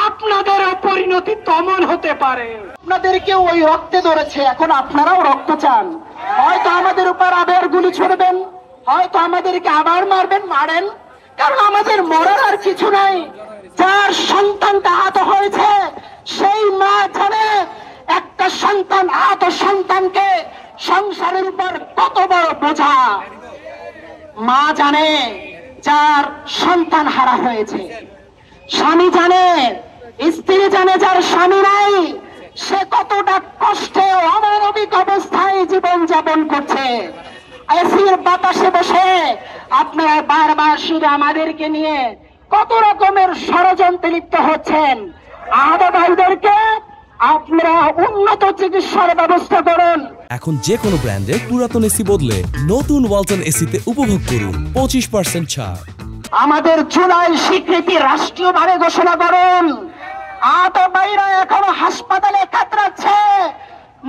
আপনাদের পরিণতি তমন হতে পারে। আপনাদেরকে ওই রক্তে ধরেছে, এখন আপনারাও রক্ত চান। হয়তো আমাদের উপর আবার গুলি ছুড়বেন, হয়তো আমাদেরকে আবার মারেন, কারণ আমাদের মরার আর কিছু নাই। যার সন্তানটা আহত হয়েছে সেই মা জানে একটা সন্তান আহত সন্তানকে সংসারের উপর কত বড় বোঝা। মা জানে যার সন্তান হারা হয়েছে, স্বামী জানে, স্ত্রী জানে যার স্বামী নাই, সে কতটা কষ্টে অমানবিক অবস্থায় জীবন যাপন করছে। এসির বাতাসে বসে আপনারা বারবার শুধু আমাদেরকে নিয়ে কত রকমের ষড়যন্ত্রে লিপ্ত হচ্ছেন। আহত ভাইদেরকে আপনারা উন্নত চিকিৎসার ব্যবস্থা করুন। এখন যে কোনো ব্র্যান্ডের পুরাতন এসি বদলে নতুন ওয়ালটন এসিতে উপভোগ করুন 25% ছাড়। আমাদের জুলাই স্বীকৃতি রাষ্ট্রীয়ভাবে ঘোষণা করুন। আহত ভাইরা এখনো হাসপাতালে কাতরাচ্ছে।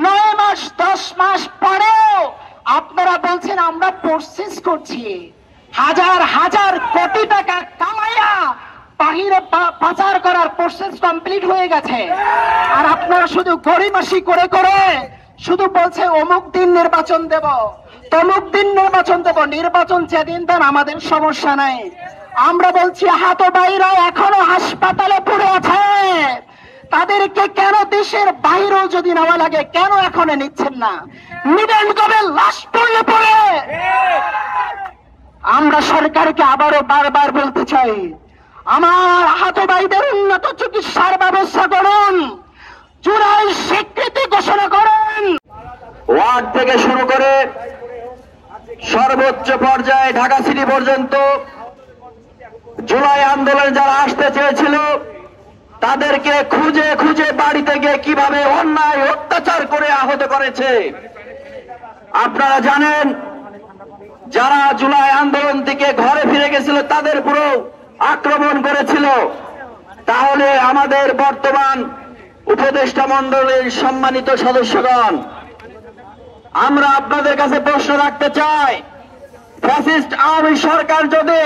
9 মাস 10 মাস পরেও আপনারা বলছেন আমরা প্রসেস করছি। হাজার হাজার কোটি টাকা কামাইয়া বাহিরে পাচার করার প্রসেস কমপ্লিট হয়ে গেছে, আর আপনারা শুধু গড়িমাসি করে করে শুধু বলছে অমুক দিন নির্বাচন দেব, তমুক দিন নির্বাচন দেব। নির্বাচন যেদিন দেন আমাদের সমস্যা নাই। আমরা বলছি আহত ভাইরা এখনো হাসপাতালে পড়ে আছে, তাদেরকে কেন দেশের বাইরেও যদি নেওয়া লাগে কেন এখনো নিচ্ছেন না? নিবেন কবে লাশ পড়লে পড়ে? আমরা সরকারকে আবারও বারবার বলতে চাই, আমার আহত ভাইদের উন্নত চিকিৎসার ব্যবস্থা করুন, জুলাই স্বীকৃতি ঘোষণা করুন। ওয়ার্ড থেকে শুরু করে সর্বোচ্চ পর্যায়ে ঢাকা সিটি পর্যন্ত জুলাই আন্দোলনে যারা আসতে চেয়েছিল তাদেরকে খুঁজে খুঁজে বাড়িতে গিয়ে কিভাবে অন্যায় অত্যাচার করে আহত করেছে আপনারা জানেন। যারা জুলাই আন্দোলন থেকে ঘরে ফিরে গেছিল তাদের পুরো আক্রমণ করেছিল। তাহলে আমাদের বর্তমান উপদেষ্টা মণ্ডলীর সম্মানিত সদস্যগণ, আমরা আপনাদের কাছে প্রশ্ন রাখতে চাই, ফ্যাসিস্ট আওয়ামী সরকার যদি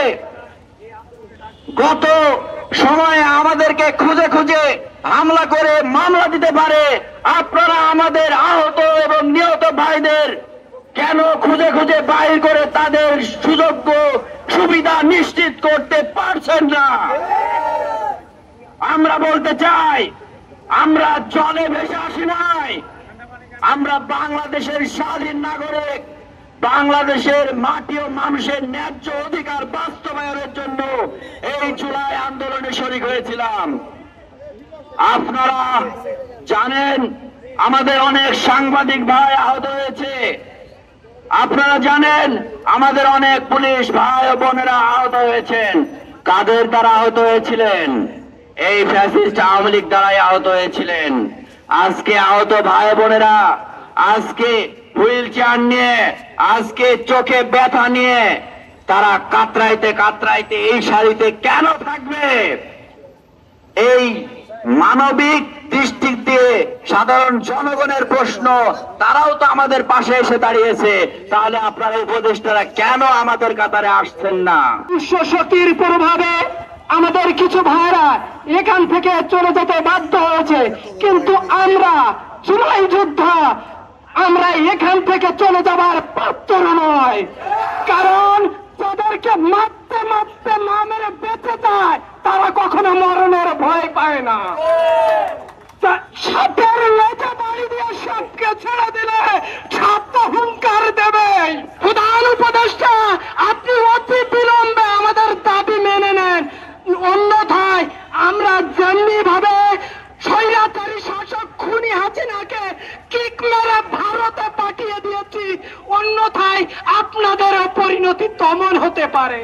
গত সময়ে আমাদেরকে খুঁজে খুঁজে হামলা করে মামলা দিতে পারে, আপনারা আমাদের আহত এবং নিহত ভাইদের কেন খুঁজে খুঁজে বাইর করে তাদের সুযোগ্য সুবিধা নিশ্চিত করতে পারছেন না? আমরা বলতে চাই, আমরা জলে ভেসে আসি নাই, আমরা বাংলাদেশের স্বাধীন নাগরিক। বাংলাদেশের মাটি ও মানুষের ন্যায্য অধিকার বাস্তবায়নের জন্য এই জুলাই আন্দোলনে শরীক হয়েছিলাম। আপনারা জানেন আমাদের অনেক সাংবাদিক ভাই আহত হয়েছে, আপনারা জানেন আমাদের অনেক পুলিশ ভাই ও বোনেরা আহত হয়েছেন। কাদের দ্বারা আহত হয়েছিলেন? এই ফ্যাসিস্ট আওয়ামী লীগ দ্বারাই আহত হয়েছিলেন। আজকে আহত ভাই বোনেরা আজকে হুইল চেয়ার নিয়ে, আজকে চোখে ব্যথা নিয়ে তারা কাতরাইতে কাতরাইতে এই সারিতে কেন থাকবে? এই মানবিক দৃষ্টি দিয়ে সাধারণ জনগণের প্রশ্ন, তারাও তো আমাদের পাশে এসে দাঁড়িয়েছে, তাহলে আপনারা উপদেষ্টারা কেন আমাদের কাতারে আসছেন না? শক্তির প্রভাবে আমাদের কিছু ভাইরা এখান থেকে চলে যেতে বাধ্য হয়েছে, কিন্তু আমরা জুলাই যোদ্ধা, আমরা এখান থেকে চলে যাবার পাত্র নয়। কারণ তাদেরকে মারতে মারতে না মেরে বেঁচে যায়, তারা কখনো মরণের ভয় পায় না। সাপের লেজে বাড়ি দিয়ে সাপকে ছেড়ে দিলে সাপ তো হুঙ্কার দেবে। প্রধান উপদেষ্টা, আপনি অতি বিলম্বে আমাদের দাবি মেনে নেন, অন্যথায় আমরা যেমনি ভাবে স্বৈরাচারী শাসক খুনি হাসিনাকে কিক মেরে ভারতে পাঠিয়ে দিয়েছি, অন্যথায় আপনাদের পরিণতি তমন হতে পারে।